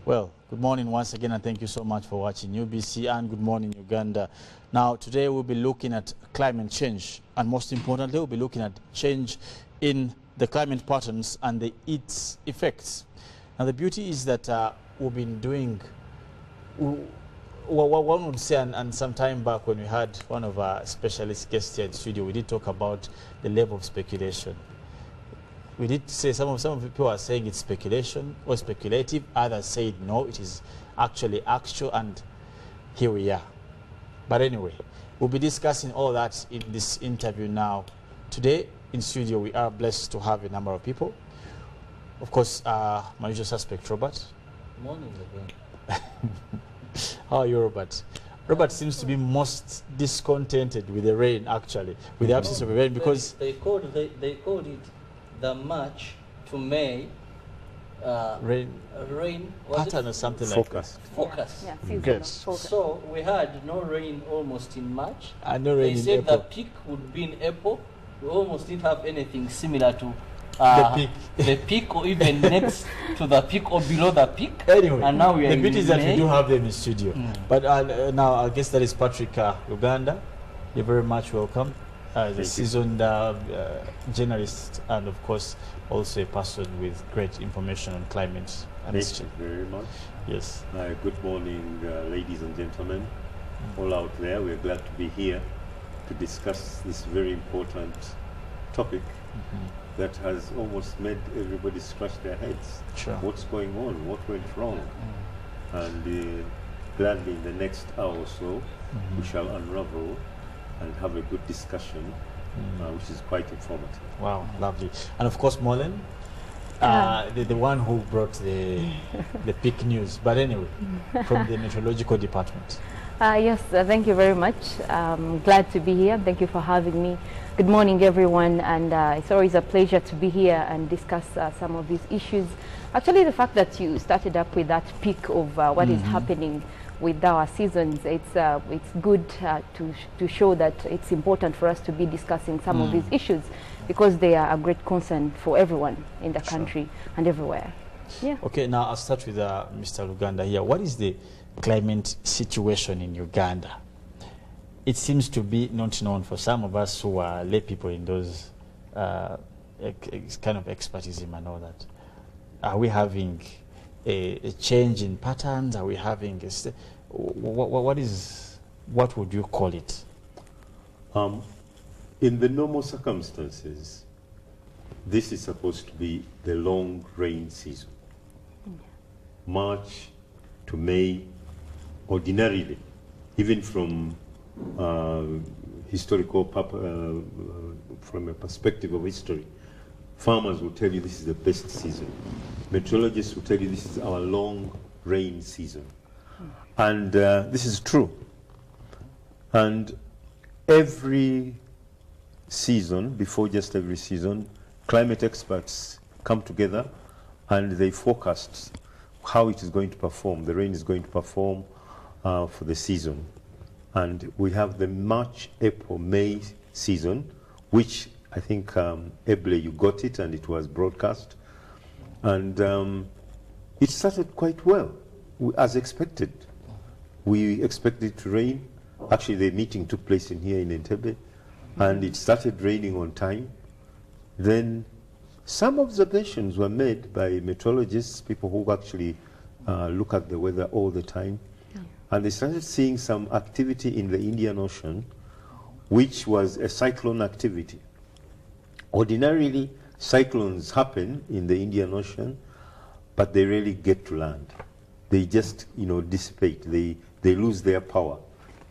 Well, good morning once again, and thank you so much for watching UBC, and good morning, Uganda. Now, today we'll be looking at climate change, and most importantly, we'll be looking at change in the climate patterns and its effects. Now, the beauty is that we've been doing, one would say, and some time back when we had one of our specialist guests here in the studio, we did talk about the level of speculation. We did say some of the people are saying it's speculation or speculative. Others said no, it is actually actual, and here we are. But anyway, we'll be discussing all that in this interview now. Today in studio we are blessed to have a number of people. Of course, my usual suspect, Robert. Morning again. How are you, Robert? Robert seems to be most discontented with the rain, actually, with the absence of rain, because they called it the March to May rain pattern or something focus. like that. Focus. Yeah, seasonal Good. focus. So we had no rain almost in March. And no rain They in said April. the peak would be in April. We almost didn't have anything similar to the peak, or even next to the peak or below the peak. Anyway, and now we are the beauty is that we May. do have them in studio. But now I guess that is Patrick Uganda. You're very much welcome. The seasoned journalist, and of course also a person with great information on climate. And Thank you very much. Yes. Good morning, ladies and gentlemen, all out there. We're glad to be here to discuss this very important topic that has almost made everybody scratch their heads. Sure. What's going on? What went wrong? And gladly in the next hour or so, we shall unravel and have a good discussion, which is quite informative. Wow, lovely. And of course, Molen, the one who brought the peak news. But anyway, from the meteorological department. Yes, thank you very much. Glad to be here. Thank you for having me. Good morning, everyone. And it's always a pleasure to be here and discuss some of these issues. Actually, the fact that you started up with that peak of what is happening with our seasons, it's good to show that it's important for us to be discussing some of these issues, because they are a great concern for everyone in the country and everywhere. Yeah. Okay, now I'll start with Mr. Luganda here. What is the climate situation in Uganda? It seems to be not known for some of us who are lay people in those kind of expertism and all that. Are we having a change in patterns? Are we having what would you call it? In the normal circumstances, this is supposed to be the long rain season. March to May, ordinarily, even from historical, from a perspective of history, farmers will tell you this is the best season. Meteorologists will tell you this is our long rain season. And this is true. And every season, before just every season, climate experts come together and they forecast how it is going to perform, the rain is going to perform for the season. And we have the March, April, May season, which I think, Eble, you got it and it was broadcast. And it started quite well, as expected. We expected it to rain. Actually, the meeting took place in here in Entebbe, and it started raining on time. Then some observations were made by meteorologists, people who actually look at the weather all the time. And they started seeing some activity in the Indian Ocean, which was a cyclone activity. Ordinarily, cyclones happen in the Indian Ocean, but they rarely get to land. They just, dissipate. They lose their power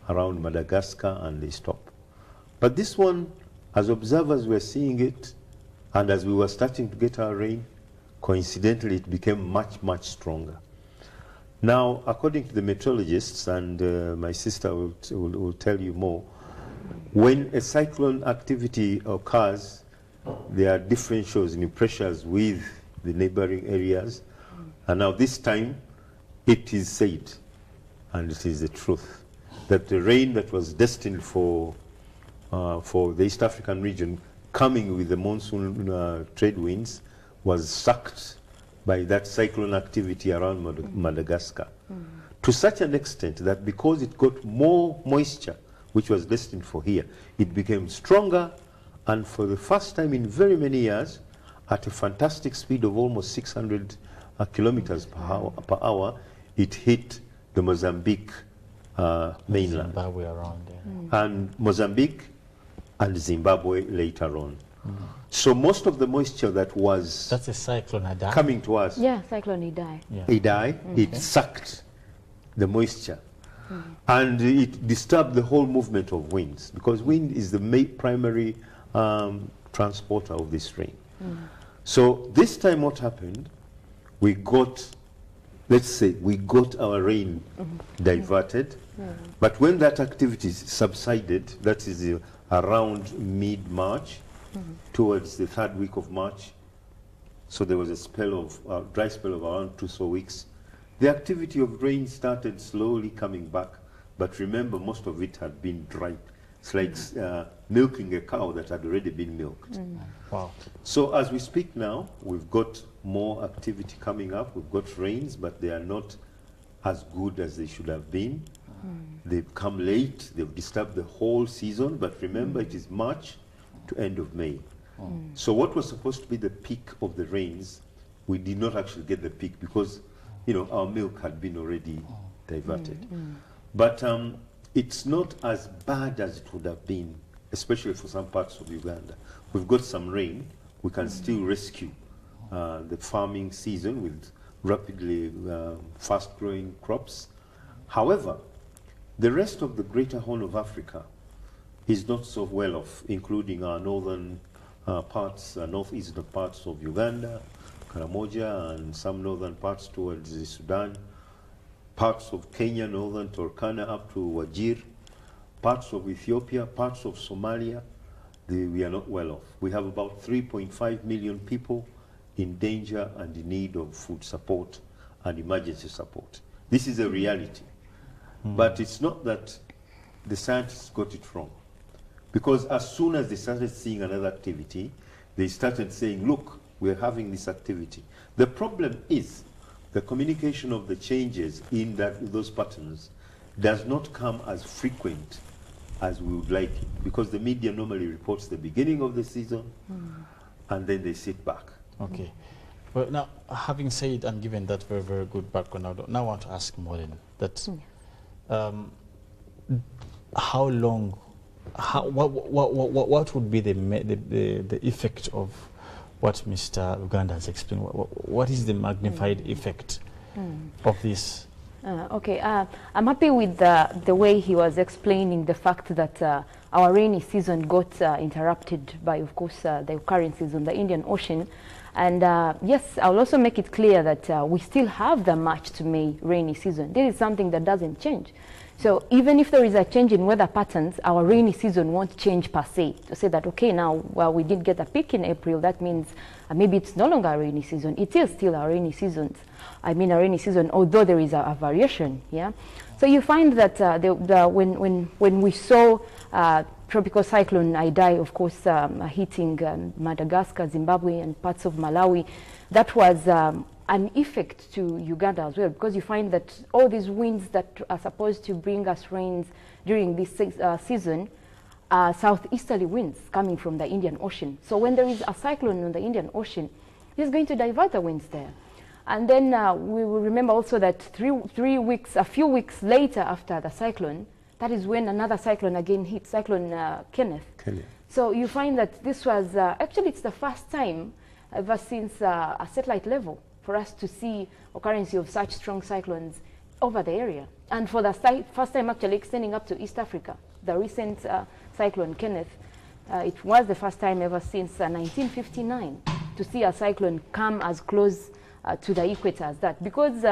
around Madagascar and they stop. But this one, as observers were seeing it, and as we were starting to get our rain, coincidentally it became much, much stronger. Now, according to the meteorologists, and my sister will tell you more, when a cyclone activity occurs, there are differentials in pressures with the neighboring areas. And now this time, it is said, and it is the truth, that the rain that was destined for the East African region, coming with the monsoon trade winds, was sucked by that cyclone activity around Madagascar. To such an extent that because it got more moisture, which was destined for here, it became stronger, and for the first time in very many years, at a fantastic speed of almost 600 kilometers per hour, it hit the Mozambique mainland. Zimbabwe around there. And Mozambique and Zimbabwe later on. So most of the moisture that was That's a cyclone Idai. coming to us, Yeah, cyclone Idai. Yeah. it sucked the moisture. And it disturbed the whole movement of winds, because wind is the primary transporter of this rain. So this time what happened, we got, let's say, we got our rain diverted. But when that activity subsided, that is around mid-March, towards the third week of March, so there was a spell of, dry spell of around 2 weeks, the activity of rain started slowly coming back. But remember, most of it had been dry. It's like milking a cow that had already been milked. Wow. So as we speak now, we've got more activity coming up. We've got rains, but they are not as good as they should have been. They've come late. They've disturbed the whole season. But remember, it is March to end of May. So what was supposed to be the peak of the rains, we did not actually get the peak because, you know, our milk had been already diverted. But it's not as bad as it would have been, especially for some parts of Uganda. We've got some rain. We can still rescue the farming season with rapidly fast-growing crops. However, the rest of the greater Horn of Africa is not so well off, including our northern parts, northeastern parts of Uganda, Karamoja, and some northern parts towards the Sudan, parts of Kenya, northern Turkana up to Wajir, parts of Ethiopia, parts of Somalia. We are not well off. We have about 3.5 million people in danger and in need of food support and emergency support. This is a reality. But it's not that the scientists got it wrong. Because as soon as they started seeing another activity, they started saying, look, we're having this activity. The problem is the communication of the changes in those patterns does not come as frequent as we would like it, because the media normally reports the beginning of the season and then they sit back. Okay. Well, now, having said and given that very, very good background, I now want to ask Maureen that how long, what would be the effect of what Mr. Uganda has explained? What is the magnified effect of this? Okay, I'm happy with the way he was explaining the fact that our rainy season got interrupted by, of course, the occurrences on the Indian Ocean. And yes, I'll also make it clear that we still have the March to May rainy season. This is something that doesn't change. So even if there is a change in weather patterns, our rainy season won't change per se. To say that, okay, now, well, we did get a peak in April, that means maybe it's no longer a rainy season. It is still a rainy season. I mean a rainy season, although there is a variation, yeah? So you find that when we saw tropical cyclone Idai, of course, hitting Madagascar, Zimbabwe, and parts of Malawi, that was an effect to Uganda as well, because you find that all these winds that are supposed to bring us rains during this season are southeasterly winds coming from the Indian Ocean. So when there is a cyclone in the Indian Ocean, it's going to divert the winds there. And then we will remember also that a few weeks later after the cyclone, that is when another cyclone again hit, Cyclone Kenneth. So you find that this was, actually it's the first time ever since a satellite level for us to see occurrence of such strong cyclones over the area. And for the first time actually extending up to East Africa. The recent Cyclone Kenneth, it was the first time ever since 1959 to see a cyclone come as close to the equator as that. Because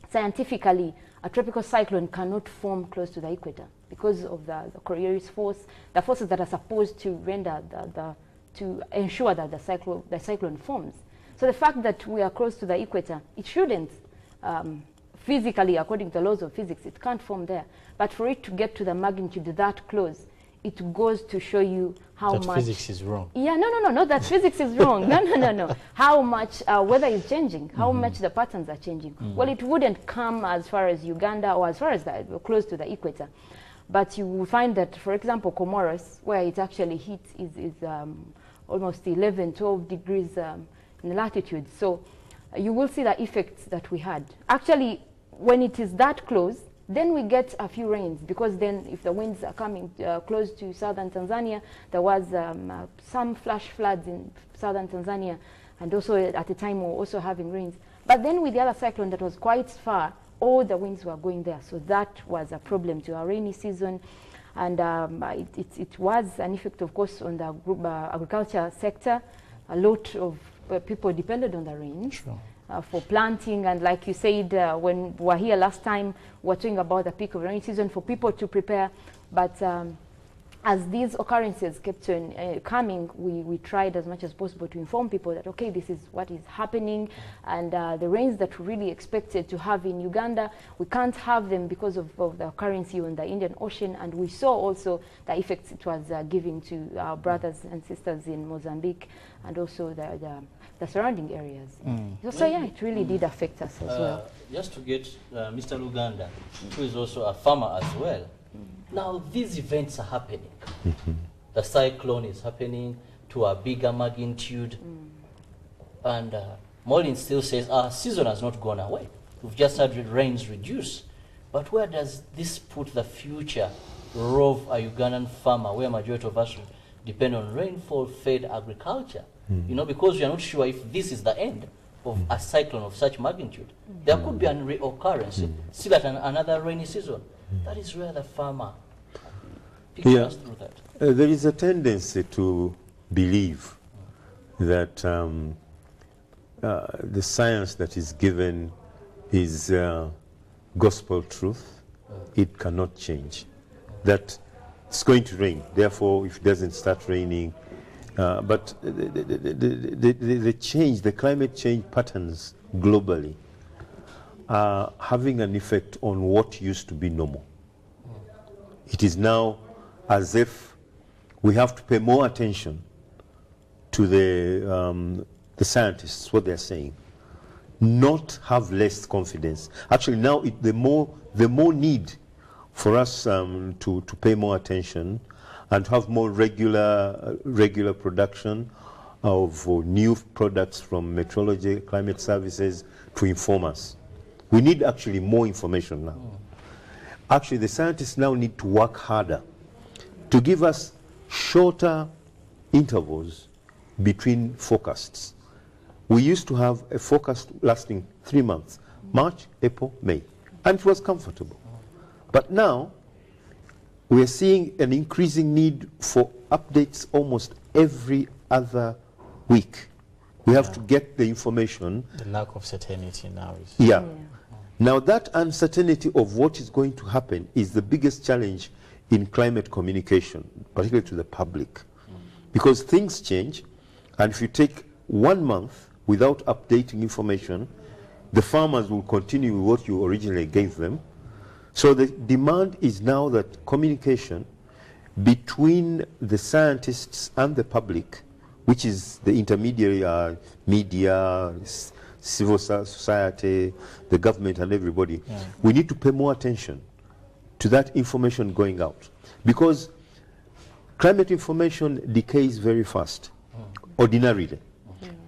scientifically, a tropical cyclone cannot form close to the equator because of the Coriolis force, the forces that are supposed to render to ensure that the cyclone forms. So the fact that we are close to the equator, it shouldn't, physically, according to the laws of physics, it can't form there. But for it to get to the magnitude that close, it goes to show you how that much physics is wrong. Yeah, no, not that physics is wrong. No. How much weather is changing, how much the patterns are changing. Well, it wouldn't come as far as Uganda or as far as close to the equator. But you will find that, for example, Comoros, where it actually hits, is almost 11, 12 degrees in latitude. So you will see the effects that we had. Actually, when it is that close, then we get a few rains, because then if the winds are coming close to southern Tanzania, there was some flash floods in southern Tanzania, and also at the time we were also having rains. But then with the other cyclone that was quite far, all the winds were going there. So that was a problem to our rainy season. And it was an effect, of course, on the agriculture sector. A lot of people depended on the rain. Sure. For planting, and like you said, when we were here last time, we were talking about the peak of rainy season for people to prepare. But as these occurrences kept on coming, we tried as much as possible to inform people that, okay, this is what is happening, and the rains that we really expected to have in Uganda, we can't have them because of the occurrence on the Indian Ocean. And we saw also the effects it was giving to our brothers and sisters in Mozambique, and also the surrounding areas. So yeah, it really did affect us as well. Just to get Mr. Luganda, who is also a farmer as well. Now these events are happening. The cyclone is happening to a bigger magnitude. And Molin still says our season has not gone away. We've just had rains reduce. But where does this put the future of a Ugandan farmer, where majority of us depend on rainfall-fed agriculture? You know, because we are not sure if this is the end of a cyclone of such magnitude. There could be an reoccurrence, still at another rainy season. That is where the farmer picks us through that. There is a tendency to believe that the science that is given is gospel truth. It cannot change. That it's going to rain. Therefore, if it doesn't start raining, but the change, the climate change patterns globally are having an effect on what used to be normal. It is now as if we have to pay more attention to the scientists, what they're saying, not have less confidence. Actually, now the more need for us to pay more attention and have more regular production of new products from meteorology, climate services to inform us. We need actually more information now. Actually, the scientists now need to work harder to give us shorter intervals between forecasts. We used to have a forecast lasting 3 months, March, April, May, and it was comfortable. But now, we are seeing an increasing need for updates almost every other week. We have to get the information. The lack of certainty now is... Yeah. Now that uncertainty of what is going to happen is the biggest challenge in climate communication, particularly to the public. Because things change, and if you take 1 month without updating information, the farmers will continue with what you originally gave them. So the demand is now that communication between the scientists and the public, which is the intermediary media, civil society, the government and everybody, we need to pay more attention to that information going out. Because climate information decays very fast, ordinarily.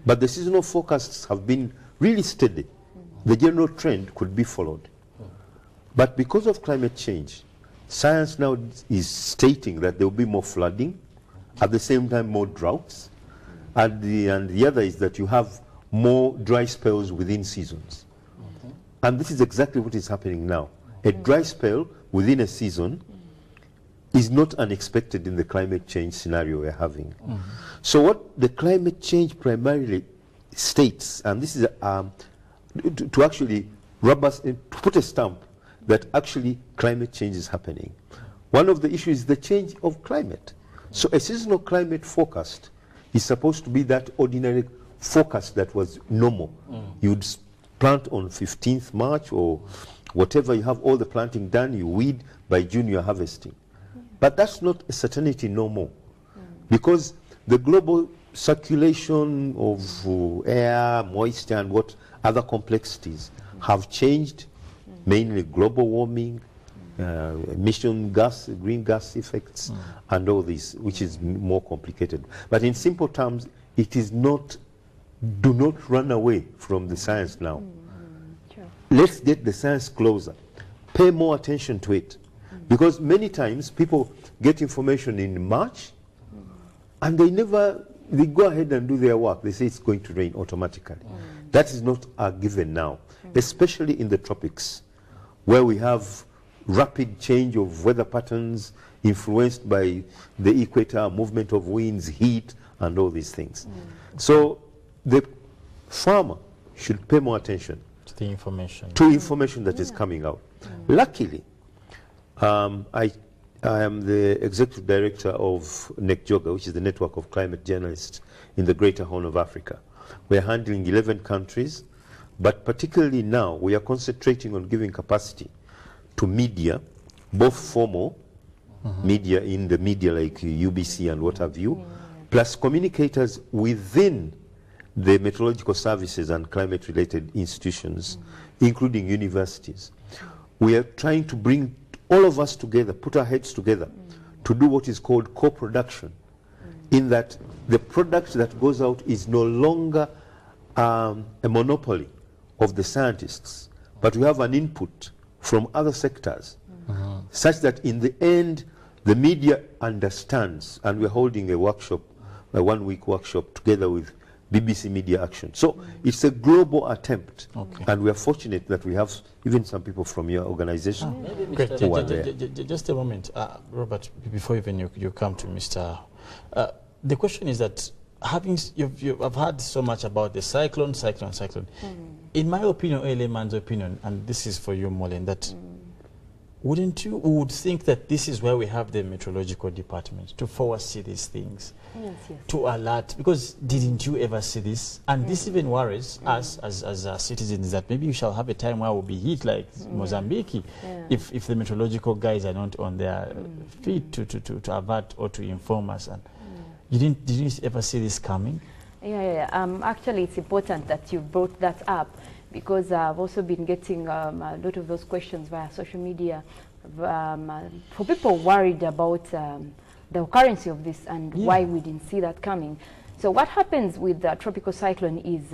But the seasonal forecasts have been really steady. The general trend could be followed. But because of climate change, science now is stating that there will be more flooding, at the same time more droughts, and the other is that you have more dry spells within seasons. And this is exactly what is happening now. A dry spell within a season is not unexpected in the climate change scenario we're having. So what the climate change primarily states, and this is to actually to put a stamp that actually climate change is happening. One of the issues is the change of climate. So a seasonal climate forecast is supposed to be that ordinary forecast that was normal. You'd plant on 15th March or whatever, you have all the planting done, you weed, by June you're harvesting. But that's not a certainty no more. because the global circulation of air, moisture, and what other complexities have changed, mainly global warming, green gas effects, and all this, which is more complicated. But in simple terms, it is not, do not run away from the science now. Sure. Let's get the science closer. Pay more attention to it. Because many times people get information in March and they go ahead and do their work. They say it's going to rain automatically. That is not a given now, especially in the tropics, where we have rapid change of weather patterns influenced by the equator, movement of winds, heat, and all these things. So the farmer should pay more attention To the information. to information that is coming out. Luckily, I am the executive director of NECJOGA, which is the Network of Climate Journalists in the Greater Horn of Africa. We are handling 11 countries, but particularly now we are concentrating on giving capacity to media, both formal media in the media like UBC and what have you, plus communicators within the meteorological services and climate-related institutions, including universities. We are trying to bring all of us together, put our heads together to do what is called co-production, in that the product that goes out is no longer a monopoly of the scientists, but we have an input from other sectors, such that in the end, the media understands, and we're holding a workshop, a one-week workshop together with BBC Media Action. So it's a global attempt, and we are fortunate that we have even some people from your organization. Maybe Mr. Just a moment, Robert, before even you come to Mr. The question is that I've heard so much about the cyclone. In my opinion, a layman's opinion, and this is for you, Molen, that wouldn't you would think that this is where we have the meteorological department to foresee these things, to alert, because didn't you ever see this? And this even worries us as citizens, that maybe we shall have a time where we'll be hit like Mozambique if the meteorological guys are not on their feet to avert or to inform us. And didn't you ever see this coming? Actually, it's important that you brought that up, because I've also been getting a lot of those questions via social media for people worried about the occurrence of this and why we didn't see that coming. So what happens with the tropical cyclone is,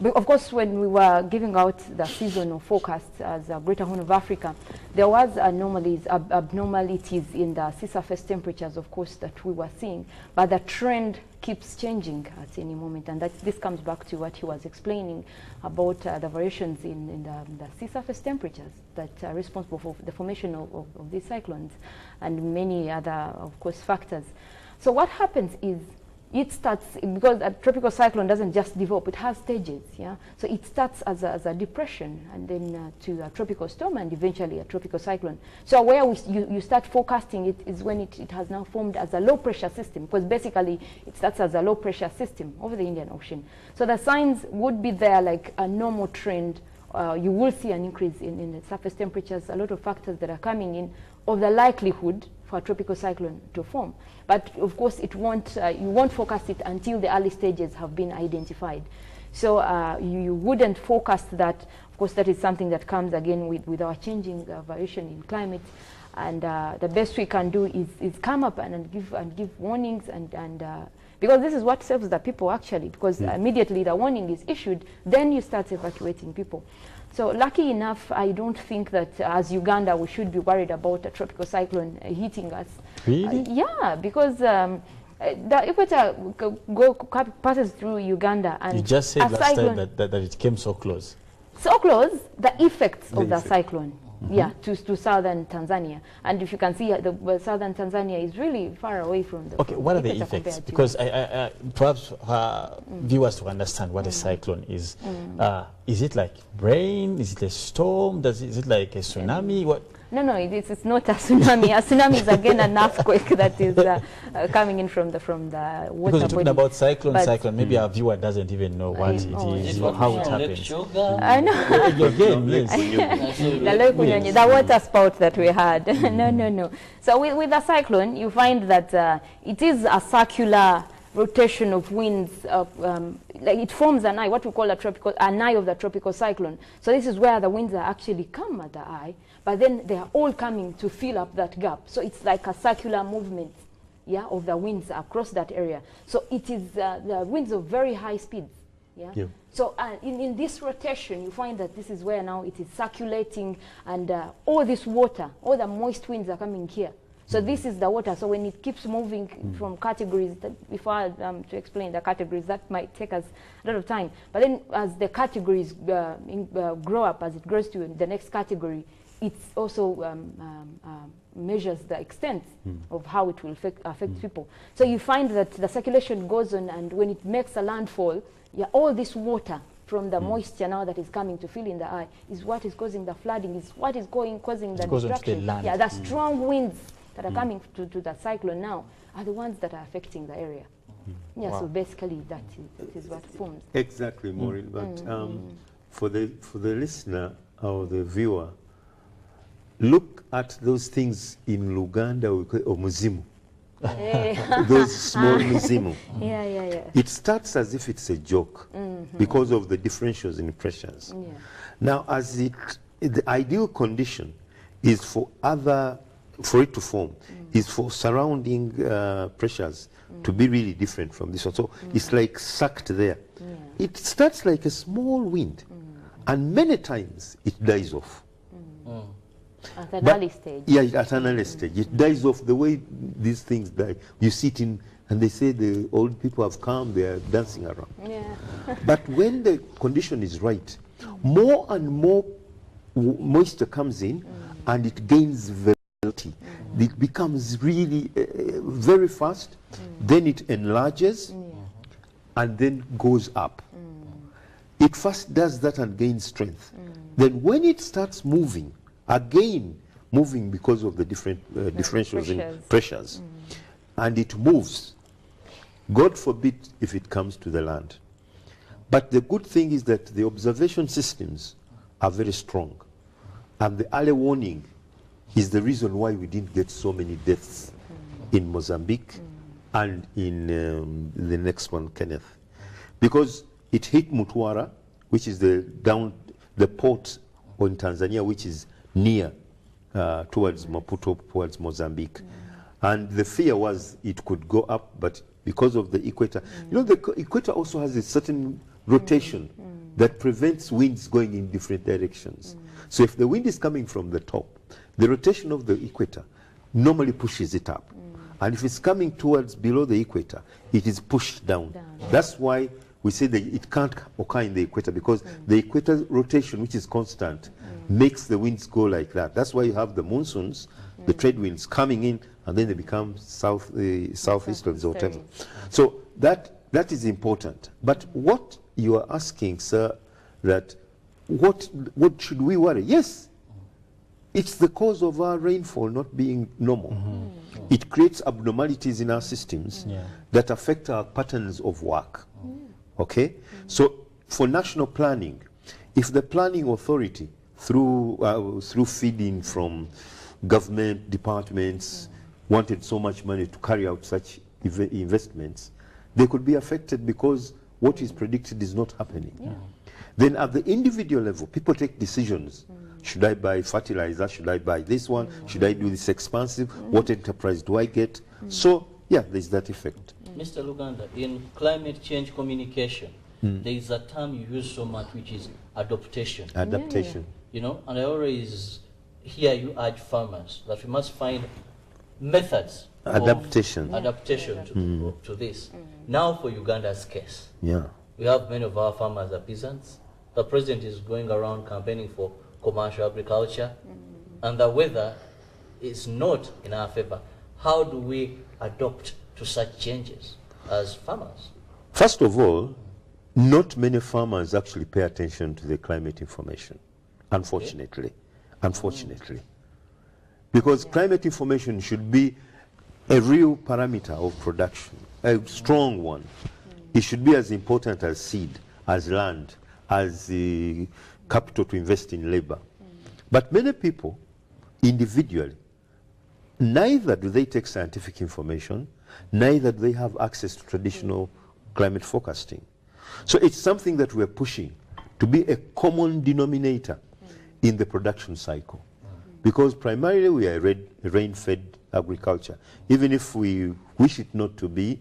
of course, when we were giving out the seasonal forecast as a Greater Horn of Africa, there was abnormalities in the sea surface temperatures, of course, that we were seeing, but the trend keeps changing at any moment, and this comes back to what he was explaining about the variations in the sea surface temperatures that are responsible for the formation of these cyclones and many other, of course, factors. So what happens is, it starts, because a tropical cyclone doesn't just develop, it has stages, So it starts as a depression, and then to a tropical storm, and eventually a tropical cyclone. So where you start forecasting it is when it has now formed as a low pressure system, because basically it starts as a low pressure system over the Indian Ocean. So the signs would be there like a normal trend. You will see an increase in the surface temperatures, a lot of factors that are coming in of the likelihood for a tropical cyclone to form. But of course, it won't, you won't forecast it until the early stages have been identified. So you wouldn't forecast that. Of course, that is something that comes again with our changing variation in climate. And the best we can do is come up and give warnings, and because this is what saves the people actually, because immediately the warning is issued, then you start evacuating people. So lucky enough, I don't think that as Uganda we should be worried about a tropical cyclone hitting us. Really? Yeah, because the equator passes through Uganda, and you just said last time that it came so close. So close, the effects of the cyclone. To southern Tanzania. And if you can see, the southern Tanzania is really far away from the... Okay, what are the effects? Because perhaps viewers to understand what a cyclone is it like rain? Is it a storm? Is it like a tsunami? What? No, it's not a tsunami. A tsunami is again an earthquake that is coming in from the water Because you're talking body. about cyclone, maybe our viewer doesn't even know what it is or how it happens. I know. Again, yes. The water spout that we had. No. So with a cyclone, you find that it is a circular rotation of winds. Like it forms an eye, what we call an eye of the tropical cyclone. So this is where the winds are actually come at the eye, but then they are all coming to fill up that gap. So it's like a circular movement, yeah, of the winds across that area. So it is the winds of very high speeds. Yeah. So in this rotation, you find that this is where now it is circulating, and all this water, all the moist winds are coming here. So this is the water. So when it keeps moving from categories, before to explain the categories, that might take us a lot of time. But then as the categories grow up, as it grows to the next category, it also measures the extent of how it will affect people. So you find that the circulation goes on, and when it makes a landfall, all this water from the moisture now that is coming to fill in the eye is what is causing the flooding, is what is causing the destruction. The strong winds that are coming to the cyclone now are the ones that are affecting the area. So basically that is what forms. Exactly, Maureen. But for the listener or the viewer, look at those things in Luganda or Muzimu. Those small Muzimu. It starts as if it's a joke because of the differentials in pressures. Now, the ideal condition is for it to form, is for surrounding pressures to be really different from this one. So it's like sucked there. It starts like a small wind, and many times it dies off. At an early stage. Yeah, at an early stage. It dies off the way these things die. You sit in, and they say the old people have come, they are dancing around. But when the condition is right, more and more moisture comes in, and it gains velocity. It becomes really very fast, then it enlarges, and then goes up. It first does that and gains strength. Then when it starts moving, again moving because of the different differentials in pressures, and it moves, God forbid if it comes to the land. But the good thing is that the observation systems are very strong, and the early warning is the reason why we didn't get so many deaths in Mozambique and in the next one, Kenneth. Because it hit Mtwara, which is the port in Tanzania, which is near towards Maputo, towards Mozambique. And the fear was it could go up, but because of the equator, you know, the equator also has a certain rotation that prevents winds going in different directions. So if the wind is coming from the top, the rotation of the equator normally pushes it up. And if it's coming towards below the equator, it is pushed down. That's why we say that it can't occur in the equator, because the equator rotation, which is constant, makes the winds go like that. That's why you have the monsoons, the trade winds coming in, and then they become southeasterlies or whatever. So that is important. But what you are asking, sir, that what should we worry? Yes, it's the cause of our rainfall not being normal. It creates abnormalities in our systems that affect our patterns of work. Okay? So for national planning, if the planning authority, through feeding from government departments, wanted so much money to carry out such investments, they could be affected because what is predicted is not happening. Then at the individual level, people take decisions. Should I buy fertilizer? Should I buy this one? Should I do this expansive? What enterprise do I get? So, yeah, there's that effect. Mr. Luganda, in climate change communication, there is a term you use so much, which is adaptation. Adaptation. You know, and I always hear you urge farmers that we must find methods Adaptation. To this. Now for Uganda's case, we have many of our farmers are peasants. The president is going around campaigning for commercial agriculture, and the weather is not in our favor. How do we adapt to such changes as farmers? First of all, not many farmers actually pay attention to the climate information, unfortunately. Unfortunately. Because climate information should be a real parameter of production, a strong one. It should be as important as seed, as land, as capital to invest in labor. But many people, individually, neither do they take scientific information, neither do they have access to traditional climate forecasting. So it's something that we're pushing to be a common denominator in the production cycle. Because primarily we are rain-fed agriculture. Even if we wish it not to be,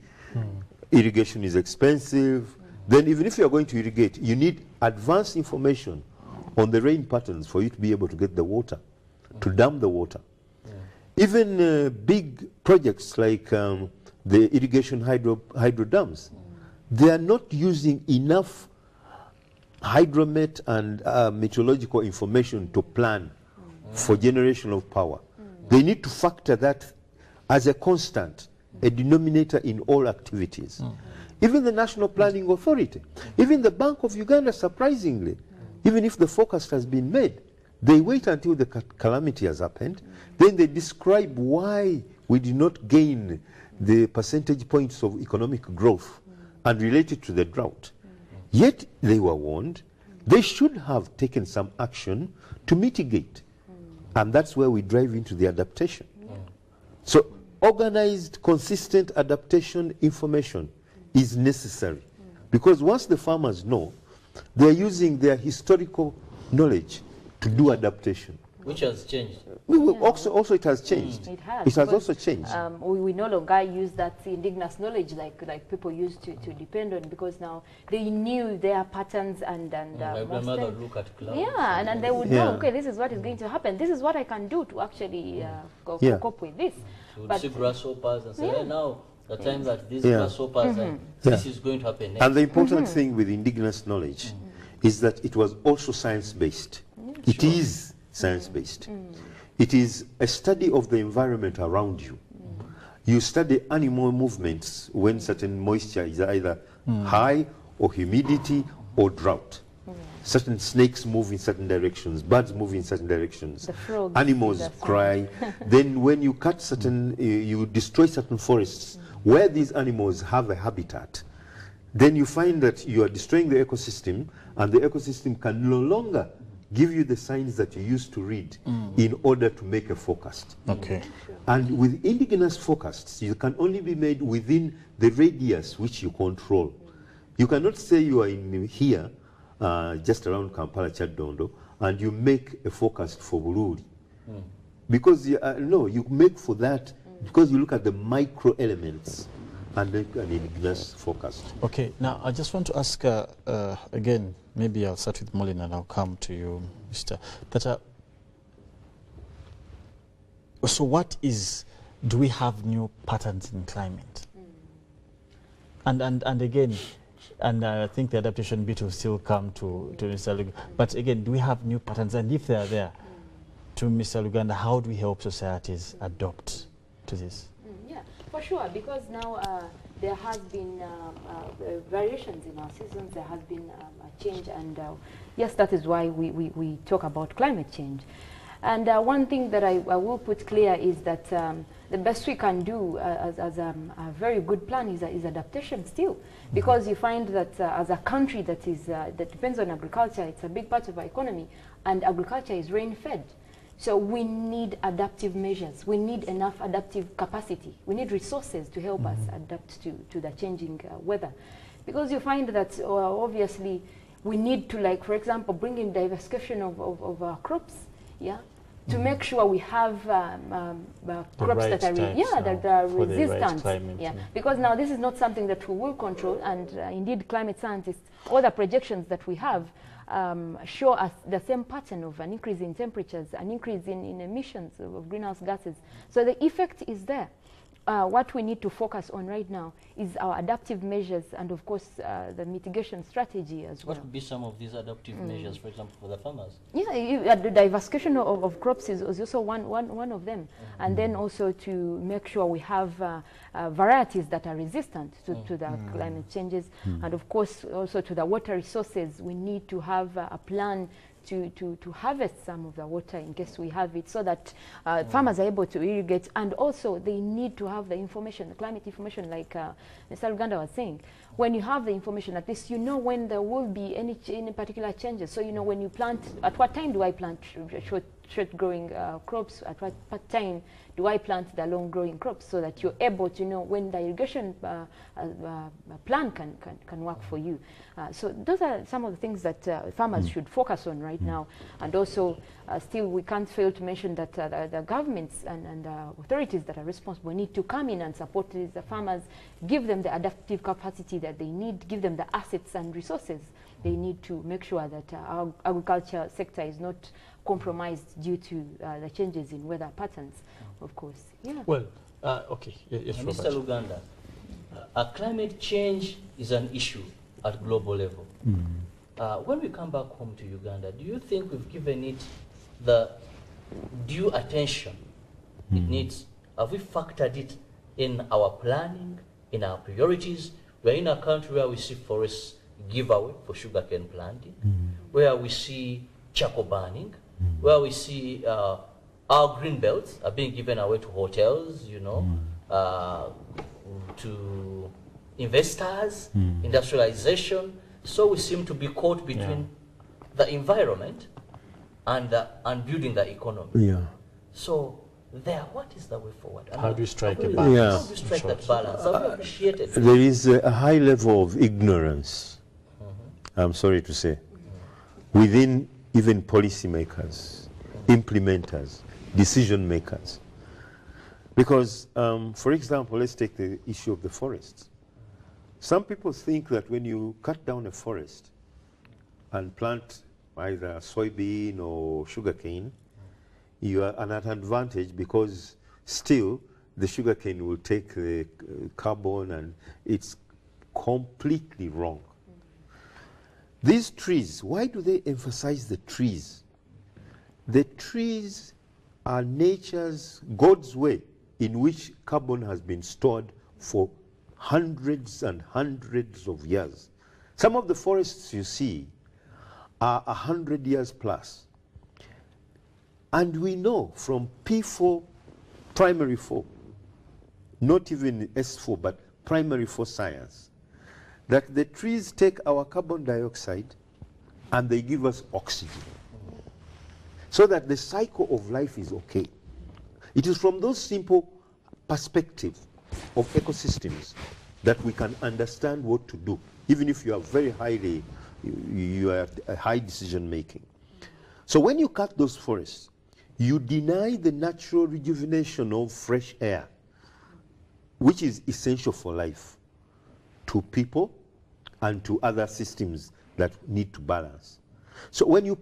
irrigation is expensive. Then even if you are going to irrigate, you need advanced information on the rain patterns for you to be able to get the water, to dam the water. Even big projects like the irrigation hydro dams, they are not using enough hydromet and meteorological information to plan for generation of power. They need to factor that as a constant, a denominator in all activities. Even the National Planning Authority, even the Bank of Uganda, surprisingly, even if the forecast has been made, they wait until the calamity has happened, then they describe why we did not gain the percentage points of economic growth and relate it to the drought. Yet they were warned they should have taken some action to mitigate. And that's where we drive into the adaptation. So organized, consistent adaptation information is necessary. Because once the farmers know, they're using their historical knowledge to do adaptation. Which has changed. Also it has changed. It has. It has also changed. We no longer use that indigenous knowledge like people used to depend on, because now they knew their patterns and My grandmother would look at clouds. yeah, and they would know, okay, this is what is going to happen. This is what I can do to actually cope with this. She would But see grasshoppers and say, hey, now the time that these grasshoppers and this is going to happen next. And the important thing with indigenous knowledge is that it was also science-based. It is science-based. It is a study of the environment around you. You study animal movements when certain moisture is either high or humidity or drought. Certain snakes move in certain directions, birds move in certain directions, The frogs animals do that cry. Then when you cut certain, you destroy certain forests where these animals have a habitat, then you find that you are destroying the ecosystem, and the ecosystem can no longer give you the signs that you used to read in order to make a forecast. Okay. And with indigenous forecasts, you can only be made within the radius which you control. You cannot say you are in here, just around Kampala, Chadondo, and you make a forecast for Bururi. Because, no, you make for that because you look at the micro elements and make an indigenous forecast. Okay, now I just want to ask again, maybe I'll start with Molin and I'll come to you, Mr. That, so what is, do we have new patterns in climate? And again, and I think the adaptation bit will still come to Mr. Luganda. But again, do we have new patterns? And if they are there, to Mr. Luganda, how do we help societies adopt to this? Yeah, for sure, because now there has been variations in our seasons, there has been a change, and yes, that is why we talk about climate change. And one thing that I will put clear is that the best we can do as a very good plan is adaptation still, because you find that as a country that depends on agriculture, it's a big part of our economy, and agriculture is rain-fed. So we need adaptive measures. We need enough adaptive capacity. We need resources to help us adapt to the changing weather. Because you find that obviously we need to, like, for example, bring in diversification of our crops, yeah, to make sure we have crops that are that are resistant. Right, because now this is not something that we will control, and indeed climate scientists, all the projections that we have show us the same pattern of an increase in temperatures, an increase in emissions of greenhouse gases. So the effect is there. What we need to focus on right now is our adaptive measures, and of course the mitigation strategy as well. What would be some of these adaptive measures, for example, for the farmers? Yeah, the diversification of crops is also one of them. And then also to make sure we have varieties that are resistant to the climate changes. And of course also to the water resources, we need to have a plan to harvest some of the water in case we have it, so that farmers are able to irrigate. And also they need to have the information, the climate information, like Mr. Uganda was saying. When you have the information, at least you know when there will be any particular changes. So you know when you plant, at what time do I plant short growing crops, at what time do I plant the long growing crops, so that you're able to know when the irrigation plan can work for you. So those are some of the things that farmers should focus on right now. And also still we can't fail to mention that the governments and authorities that are responsible need to come in and support the farmers, give them the adaptive capacity that they need, give them the assets and resources they need to make sure that our agriculture sector is not compromised due to the changes in weather patterns, of course. Yeah. Well, okay. Yes, Mr. Luganda, climate change is an issue at global level. When we come back home to Uganda, do you think we've given it the due attention it needs? Have we factored it in our planning, in our priorities? We're in a country where we see forests giveaway for sugarcane planting, where we see charcoal burning, where we see our green belts are being given away to hotels, you know, to investors, industrialization. So we seem to be caught between the environment and building the economy. Yeah. So there, what is the way forward? How do you strike a balance? balance? How do you strike that balance? Have you appreciated There is a high level of ignorance, I'm sorry to say, within even policymakers, implementers, decision makers. Because, for example, let's take the issue of the forests. Some people think that when you cut down a forest and plant either soybean or sugarcane, you are at an advantage, because still the sugarcane will take the carbon, and it's completely wrong. These trees, why do they emphasize the trees? The trees are nature's, God's way in which carbon has been stored for hundreds and hundreds of years. Some of the forests you see are 100 years plus. And we know from P4, primary 4, not even S4, but primary 4 science, that the trees take our carbon dioxide and they give us oxygen. So that the cycle of life is okay. It is from those simple perspectives of ecosystems that we can understand what to do, even if you are very highly, you are a high decision making. So when you cut those forests, you deny the natural rejuvenation of fresh air, which is essential for life, to people and to other systems that need to balance. So when you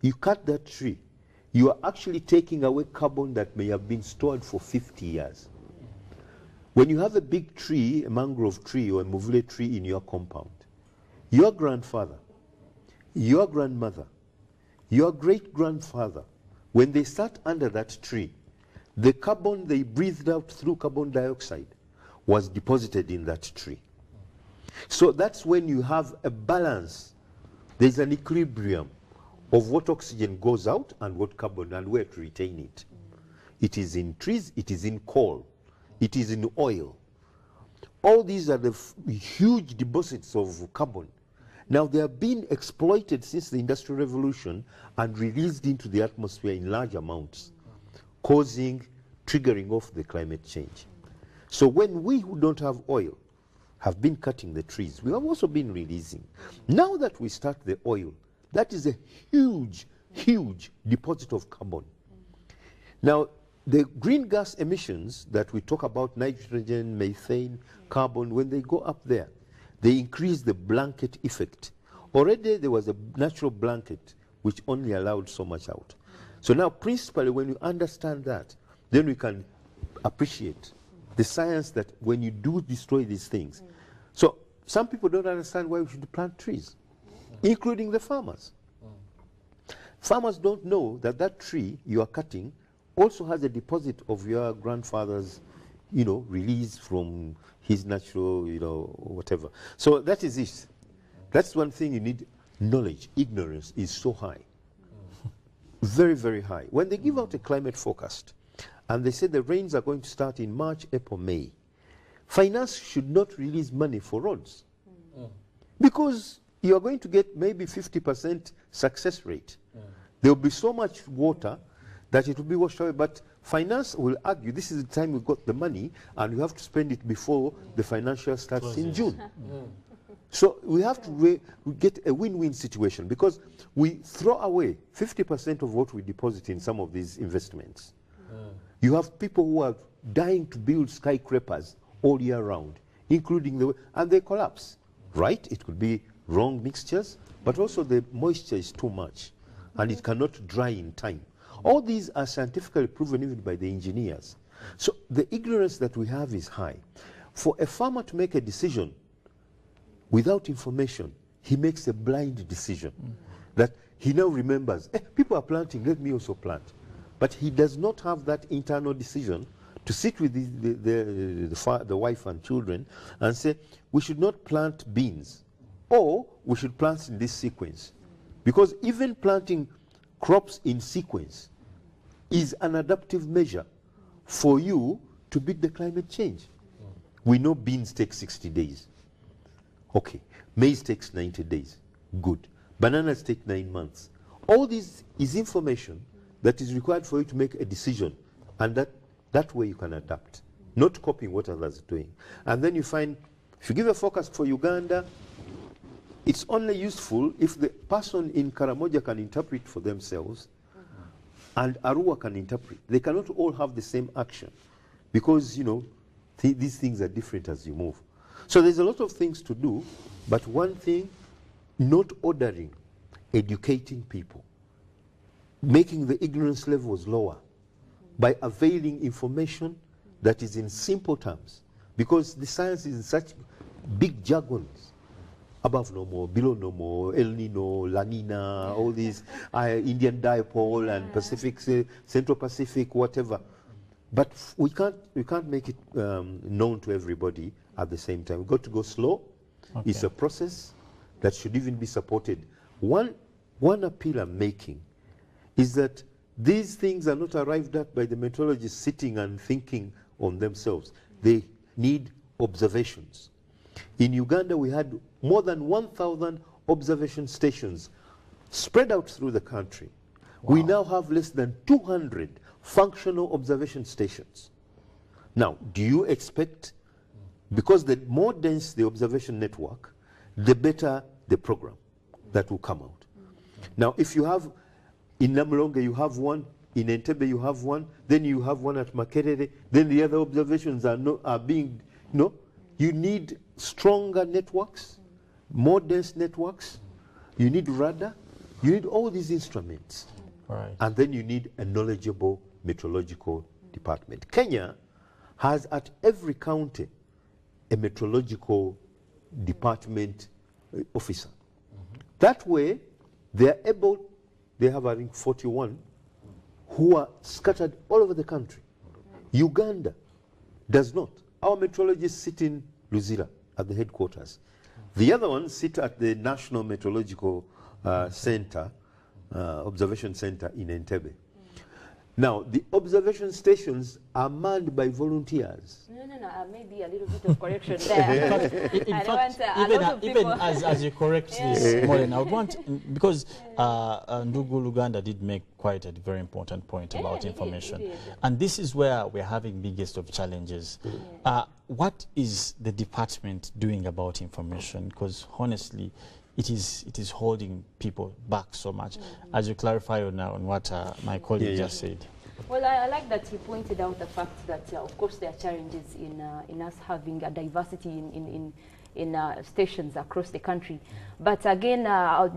you cut that tree, you are actually taking away carbon that may have been stored for 50 years. When you have a big tree, a mangrove tree or a muvule tree in your compound, your grandfather, your grandmother, your great-grandfather, when they sat under that tree, the carbon they breathed out through carbon dioxide was deposited in that tree. So that's when you have a balance. There's an equilibrium of what oxygen goes out and what carbon, and where to retain it. It is in trees, it is in coal, it is in oil. All these are the huge deposits of carbon. Now they have been exploited since the Industrial Revolution and released into the atmosphere in large amounts, triggering off the climate change. So when we who don't have oil have been cutting the trees, we have also been releasing. Now that we start the oil, that is a huge, huge deposit of carbon. Now, the green gas emissions that we talk about, nitrogen, methane, carbon, when they go up there, they increase the blanket effect. Already there was a natural blanket which only allowed so much out. So now, principally, when you understand that, then we can appreciate the science that when you do destroy these things. So some people don't understand why we should plant trees, including the farmers. Farmers don't know that that tree you are cutting also has a deposit of your grandfather's, release from his natural, whatever. So that is it. That's one thing you need knowledge, ignorance is so high. Very, very high. When they give out a climate forecast and they say the rains are going to start in March, April, May, finance should not release money for roads because you are going to get maybe 50% success rate. There will be so much water that it will be washed away, but finance will argue this is the time we've got the money and you have to spend it before the financial starts in June. So we have to get a win-win situation because we throw away 50% of what we deposit in some of these investments. You have people who are dying to build skyscrapers all year round, including and they collapse, right? It could be wrong mixtures, but also the moisture is too much and it cannot dry in time. All these are scientifically proven even by the engineers. So the ignorance that we have is high. For a farmer to make a decision without information, he makes a blind decision that he now remembers, people are planting, let me also plant. But he does not have that internal decision to sit with the wife and children and say, we should not plant beans, or we should plant in this sequence. Because even planting crops in sequence is an adaptive measure for you to beat the climate change. We know beans take 60 days. Okay, maize takes 90 days. Good. Bananas take 9 months. All this is information that is required for you to make a decision, and that way you can adapt, not copying what others are doing. And then you find, if you give a forecast for Uganda, it's only useful if the person in Karamoja can interpret for themselves and Arua can interpret. They cannot all have the same action because, you know, these things are different as you move. So there's a lot of things to do, but one thing, not ordering, educating people, making the ignorance levels lower by availing information that is in simple terms, because the science is in such big jargons. Above no more, below no more, El Nino, La Nina, all these Indian dipole and Pacific, Central Pacific, whatever. But we can't make it known to everybody at the same time. We've got to go slow. Okay. It's a process that should even be supported. One appeal I'm making is that these things are not arrived at by the meteorologists sitting and thinking on themselves. They need observations. In Uganda, we had more than 1,000 observation stations spread out through the country. Wow. We now have less than 200 functional observation stations. Now, do you expect, because the more dense the observation network, the better the program that will come out. Now, if you have, in Namulonge you have one, in Entebbe you have one, then you have one at Makerere, then the other observations are being, you need stronger networks, more dense networks, you need radar, you need all these instruments. Right. And then you need a knowledgeable meteorological department. Kenya has at every county a meteorological department officer. That way, they have I think 41 who are scattered all over the country. Uganda does not. Our meteorologists sit in Luzira at the headquarters. The other ones sit at the National Meteorological Center, Observation Center in Entebbe. Now, the observation stations are manned by volunteers. No, maybe a little bit of correction there. In fact, even as you correct this, Maureen, I would want, because Ndugu Luganda did make quite a very important point about information. He did. And this is where we're having biggest of challenges. What is the department doing about information? Because honestly, it is holding people back so much. As you clarify on what my colleague just said. Well, I like that he pointed out the fact that, of course, there are challenges in us having a diversity in stations across the country. But again,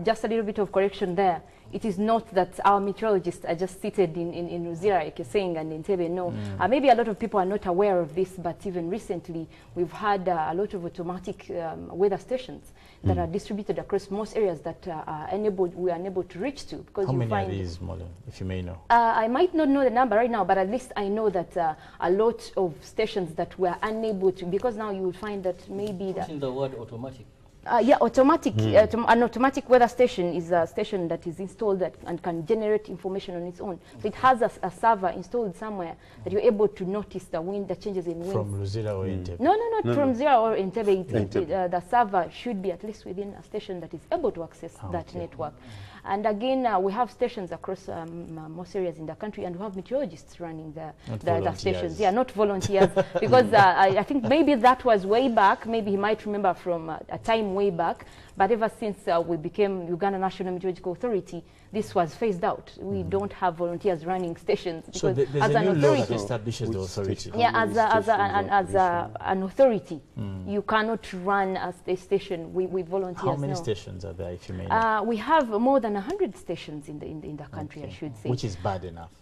just a little bit of correction there. It is not that our meteorologists are just seated in Luzira, like you're saying, and in Entebbe. No. Maybe a lot of people are not aware of this, but even recently, we've had a lot of automatic weather stations that are distributed across most areas that we are unable to reach to. Because how many are these, Molly, if you may know? I might not know the number right now, but at least I know that a lot of stations that were unable to, because now you will find that maybe in the word automatic. Yeah, automatic. An automatic weather station is a station that is installed and can generate information on its own. So it has a server installed somewhere that you're able to notice the wind, the changes in winds. From Luzira or Entebbe? No, not from Zira or Entebbe. The server should be at least within a station that is able to access that network. And again, we have stations across most areas in the country, and we have meteorologists running the stations. Yeah, not volunteers, because I think maybe that was way back. Maybe he might remember from a time way back. But ever since we became Uganda National Meteorological Authority, this was phased out. We don't have volunteers running stations. So there's a new law that establishes the authority. Yeah, as an authority, you cannot run a station with volunteers. How many stations are there, if you may know? We have more than 100 stations in the country, I should say. Which is bad enough.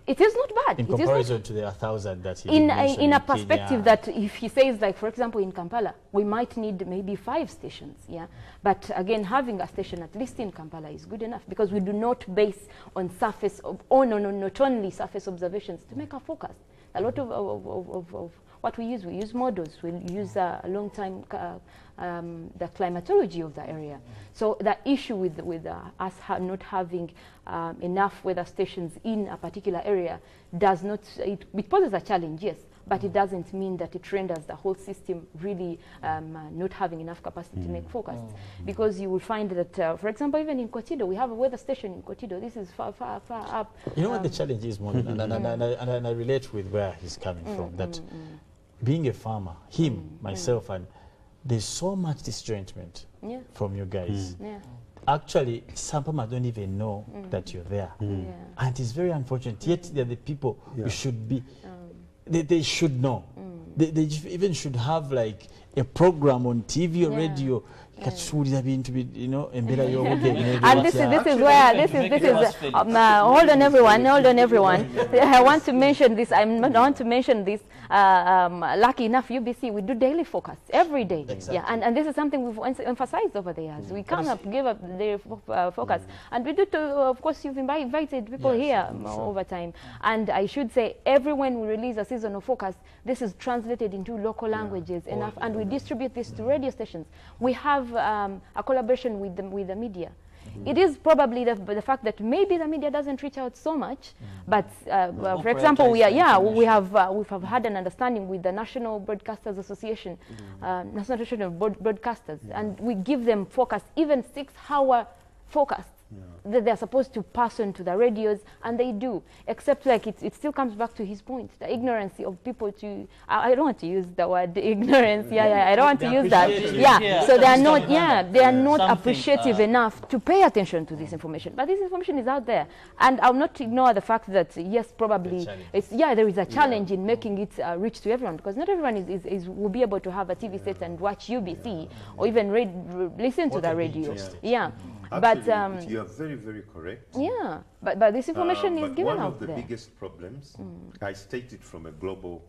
It is not bad. In comparison to the 1,000 that he mentioned in a perspective that if he says, like, for example, in Kampala, we might need maybe 5 stations, yeah. But again, having a station at least in Kampala is good enough, because we do not base on not only surface observations to make a forecast. A lot of what we use models. We use a long time the climatology of the area. So the issue with us not having enough weather stations in a particular area does not, it poses a challenge, yes, but it doesn't mean that it renders the whole system really not having enough capacity to make forecasts. Because you will find that, for example, even in Kotido, we have a weather station in Kotido. This is far up. You know what the challenge is, Morgan, and I relate with where he's coming from, that being a farmer, myself, and there's so much disjointment from you guys. Actually, some farmers don't even know that you're there. And it's very unfortunate. Yet they're the people who should be, they should know. They even should have like a program on TV or radio. And this is where hold on everyone. I want to mention this. Lucky enough, UBC, we do daily forecasts every day. Exactly. Yeah, and this is something we've emphasized over the years. We cannot give up the daily forecast, and we do. Of course, you've invited people here over time, and I should say, everyone we release a seasonal forecast, this is translated into local languages enough, and we distribute this to radio stations. We have a collaboration with the media. It is probably the fact that maybe the media doesn't reach out so much, but for example, we have had an understanding with the National Broadcasters Association, National Broadcasters, and we give them forecasts, even 6-hour forecasts that they're supposed to pass on to the radios, and they do, except like it still comes back to his point, the ignorance of people to, I don't want to use the word ignorance, I don't want to use that, so they are not appreciative enough to pay attention to this information, but this information is out there, and I'll not ignore the fact that yes, probably there is a challenge in making it reach to everyone, because not everyone will be able to have a TV set and watch UBC or even listen to the radio. Actually, you are very, very correct. Yeah, but this information is given out there. One of the biggest problems, I state it from a global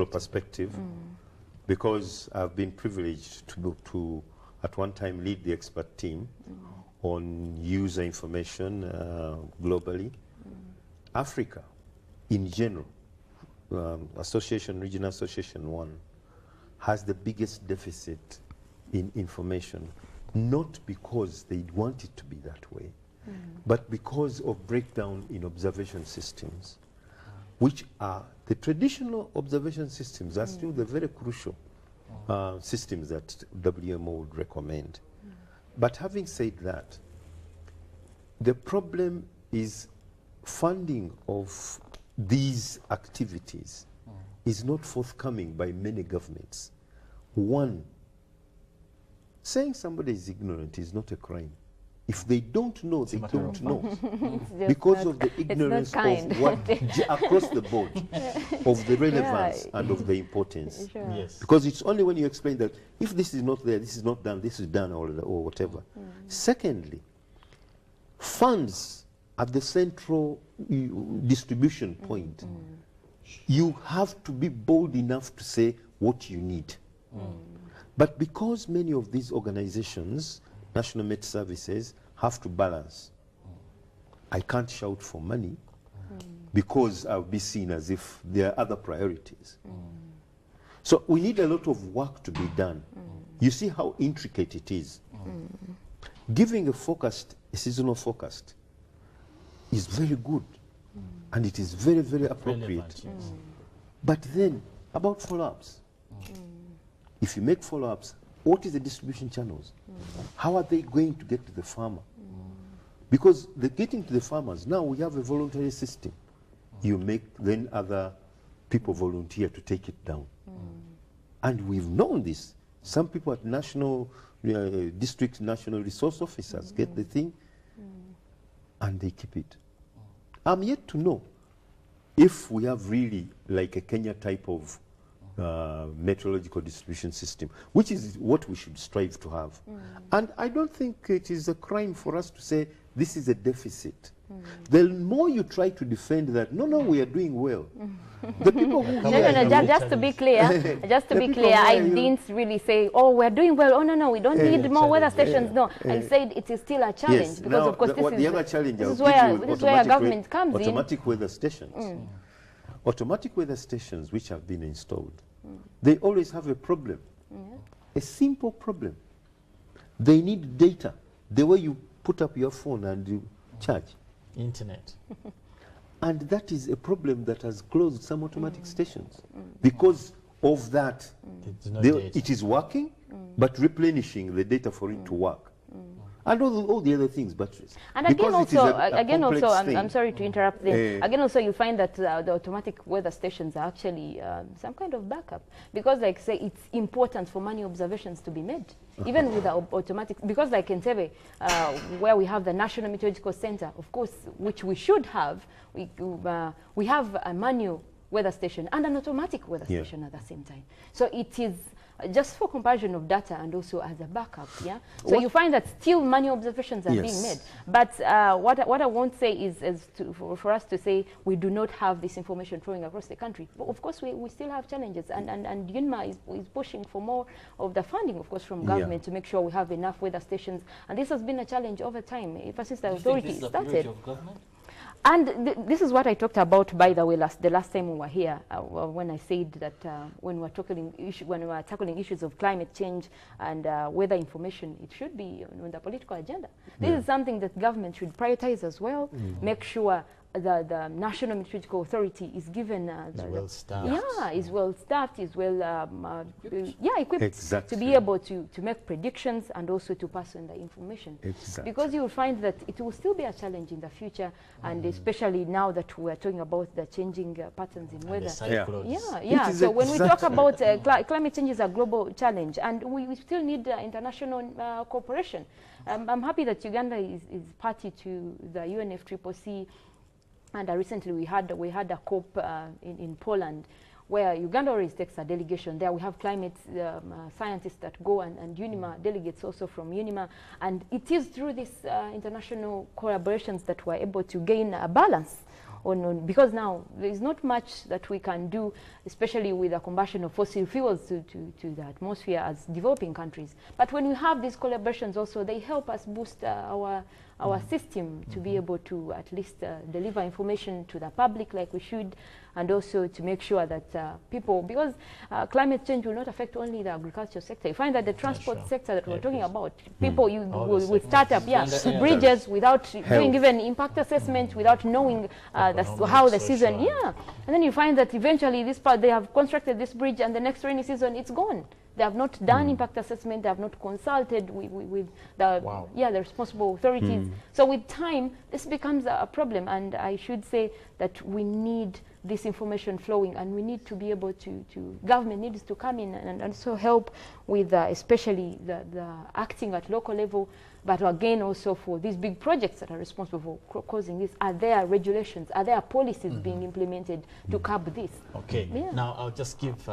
perspective, because I've been privileged to at one time lead the expert team on user information globally. Africa, in general, Regional Association 1, has the biggest deficit in information. Not because they want it to be that way, but because of breakdown in observation systems, which are the traditional observation systems are still the very crucial systems that WMO would recommend. But having said that, the problem is funding of these activities is not forthcoming by many governments. One, saying somebody is ignorant is not a crime. If they don't know, they don't know. Because of the ignorance of what across the board, of the relevance and of the importance. Yes. Because it's only when you explain that if this is not there, this is not done, this is done, or whatever. Secondly, funds at the central distribution point, you have to be bold enough to say what you need. But because many of these organizations, National Met Services, have to balance, I can't shout for money because I'll be seen as if there are other priorities. So we need a lot of work to be done. You see how intricate it is. Giving a seasonal forecast is very good, and it is very, very appropriate. Relevant, yes. But then, about follow-ups. If you make follow-ups, what is the distribution channels? How are they going to get to the farmer? Because the getting to the farmers, now we have a voluntary system. You make, then other people volunteer to take it down. And we've known this. Some people at national, district national resource officers get the thing, and they keep it. I'm yet to know if we have really like a Kenya type of meteorological distribution system, which is what we should strive to have. And I don't think it is a crime for us to say this is a deficit. The more you try to defend that, no, we are doing well. The people who just to be clear, I didn't really say, oh, we're doing well. Oh, no, we don't need more weather stations. No, I said it is still a challenge, yes, because now, of course the other challenge this is where government comes in. Automatic weather stations. Automatic weather stations which have been installed, they always have a problem, a simple problem. They need data, the way you put up your phone and you charge. Internet. And that is a problem that has closed some automatic stations because of that. It is working, but replenishing the data for it to work. And all the other things, batteries. And again, also, I'm sorry to interrupt there. Again, also, you find that the automatic weather stations are actually some kind of backup, because, like, say, it's important for many observations to be made, even with the automatic. Because, like in Entebbe, where we have the National Meteorological Center, of course, which we should have, we have a manual weather station and an automatic weather station at the same time. So it is just for comparison of data and also as a backup, yeah? So you find that still manual observations are being made. But what I won't say is for us to say we do not have this information flowing across the country. But of course, we still have challenges. And UNMA is pushing for more of the funding, of course, from government to make sure we have enough weather stations. And this has been a challenge over time, ever since the authority started. And this is what I talked about, by the way, the last time we were here, when I said that when we were tackling issues of climate change and weather information, it should be on the political agenda. This is something that government should prioritize as well, make sure the National Meteorological Authority is given is well staffed, is well equipped to be able to make predictions and also to pass on the information. Because you will find that it will still be a challenge in the future, and especially now that we are talking about the changing patterns in weather. So when we talk about climate change is a global challenge, and we still need international cooperation. I'm happy that Uganda is party to the UNFCCC. And recently we had a COP in Poland, where Uganda always takes a delegation there. We have climate scientists that go, and UNIMA delegates also from UNIMA. And it is through these international collaborations that we're able to gain a balance. Because now there is not much that we can do, especially with the combustion of fossil fuels to the atmosphere as developing countries. But when we have these collaborations also, they help us boost our system to be able to at least deliver information to the public like we should, and also to make sure that people, because climate change will not affect only the agriculture sector. You find that the transport sector that we're talking about, people will start up bridges without doing even impact assessment, without knowing how the season, and then you find that eventually this part, they have constructed this bridge, and the next rainy season it's gone. They have not done impact assessment. They have not consulted with the responsible authorities. So with time, this becomes a problem. And I should say that we need this information flowing, and we need to be able to government needs to come in and also help with especially the acting at local level. But again, also for these big projects that are responsible for causing this, are there regulations? Are there policies being implemented to curb this? Okay. Now I'll just give.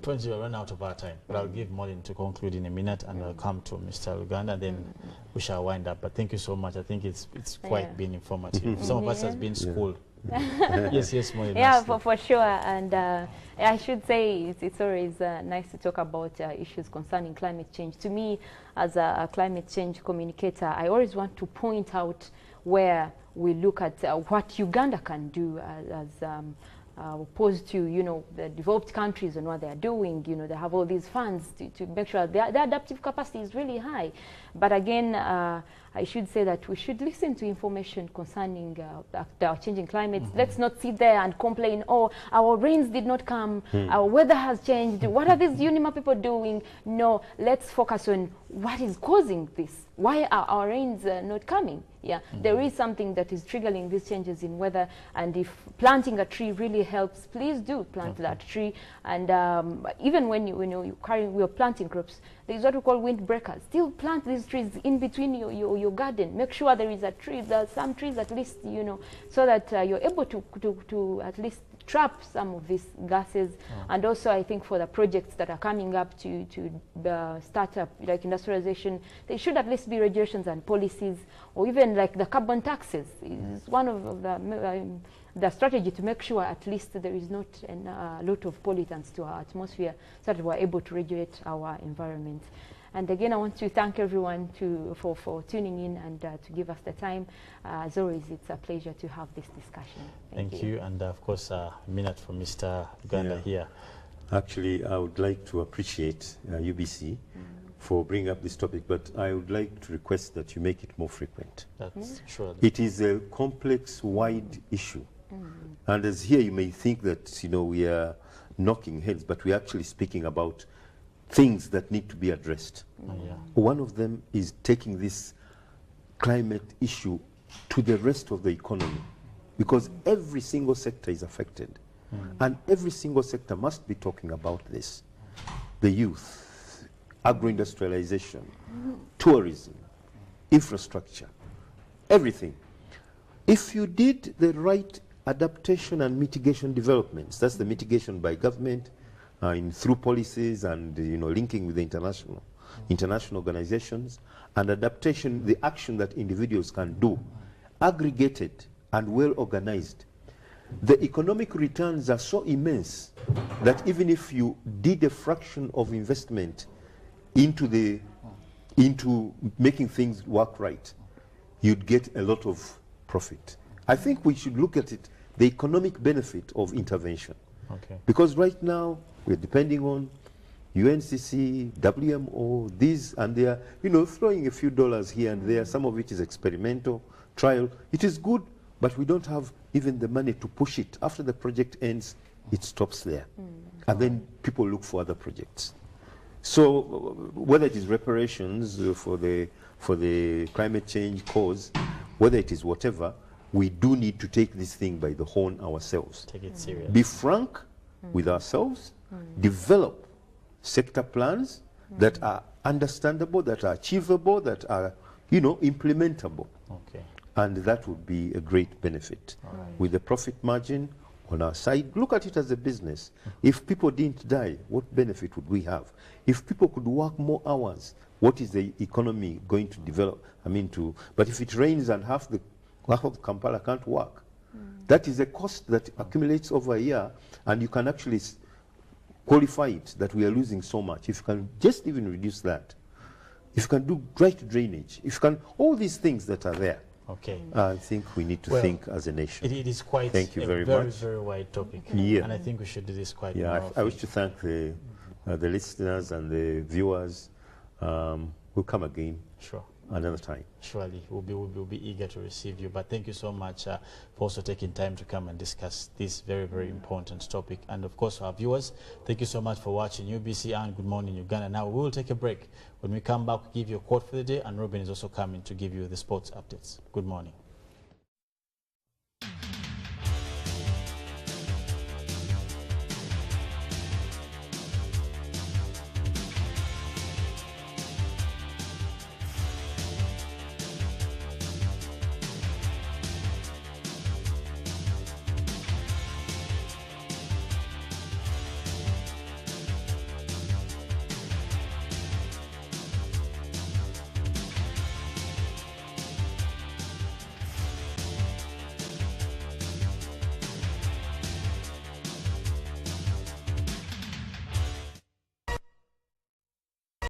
20, we'll run out of our time, but I'll give Maureen to conclude in a minute, and I'll come to Mr. Luganda, then we shall wind up. But thank you so much. I think it's quite been informative. Some of us has been schooled. Yes, Maureen. Yeah, for sure. And I should say it's always nice to talk about issues concerning climate change. To me, as a climate change communicator, I always want to point out where we look at what Uganda can do opposed to, you know, the developed countries and what they are doing. You know, they have all these funds to make sure their adaptive capacity is really high. But again, I should say that we should listen to information concerning the changing climate. Let's not sit there and complain, oh, our rains did not come, our weather has changed, what are these UNIMA people doing? No, let's focus on what is causing this. Why are our rains not coming? Yeah, there is something that is triggering these changes in weather, and if planting a tree really helps, please do plant that tree. And even when you're planting crops, there is what we call windbreakers. Still plant these trees in between your garden. Make sure there is a tree, there are some trees at least, you know, so that you're able to at least trap some of these gases. And also, I think for the projects that are coming up to start up, like industrialization, there should at least be regulations and policies, or even like the carbon taxes is one of the strategy to make sure at least there is not a lot of pollutants to our atmosphere, so that we're able to regulate our environment. And again, I want to thank everyone for tuning in and to give us the time. As always, it's a pleasure to have this discussion. Thank you. And of course, a minute from Mr. Uganda here. Actually, I would like to appreciate UBC for bringing up this topic, but I would like to request that you make it more frequent. That's sure. It is a complex, wide issue. And as here, you may think that, you know, we are knocking heads, but we're actually speaking about things that need to be addressed. One of them is taking this climate issue to the rest of the economy, because every single sector is affected. And every single sector must be talking about this. The youth, agro-industrialization, tourism, infrastructure, everything. If you did the right adaptation and mitigation developments, that's the mitigation by government, through policies and, you know, linking with the international organizations, and adaptation, the action that individuals can do, aggregated and well organized. The economic returns are so immense that even if you did a fraction of investment into making things work right, you'd get a lot of profit. I think we should look at it, the economic benefit of intervention. Because right now, we're depending on UNCC, WMO, these, and they are, you know, throwing a few dollars here and there. Some of it is experimental, trial. It is good, but we don't have even the money to push it. After the project ends, it stops there. And then people look for other projects. So whether it is reparations for the climate change cause, whether it is whatever, we do need to take this thing by the horn ourselves. Take it serious. Be frank with ourselves, develop sector plans that are understandable, that are achievable, that are, you know, implementable. And that would be a great benefit. With the profit margin on our side, look at it as a business. If people didn't die, what benefit would we have? If people could work more hours, what is the economy going to develop? But if it rains and half of Kampala can't work, that is a cost that accumulates over a year, and you can actually qualify it that we are losing so much. If you can just even reduce that, if you can do right drainage, if you can, all these things that are there, I think we need to think as a nation. It is quite a very wide topic. And I think we should do this quite more. I wish to thank the listeners and the viewers. We'll come again. Another time. Surely, we'll be eager to receive you. But thank you so much for also taking time to come and discuss this very important topic. And of course, our viewers, thank you so much for watching UBC and Good Morning Uganda. Now, we will take a break. When we come back, we'll give you a quote for the day, and Robin is also coming to give you the sports updates. Good morning.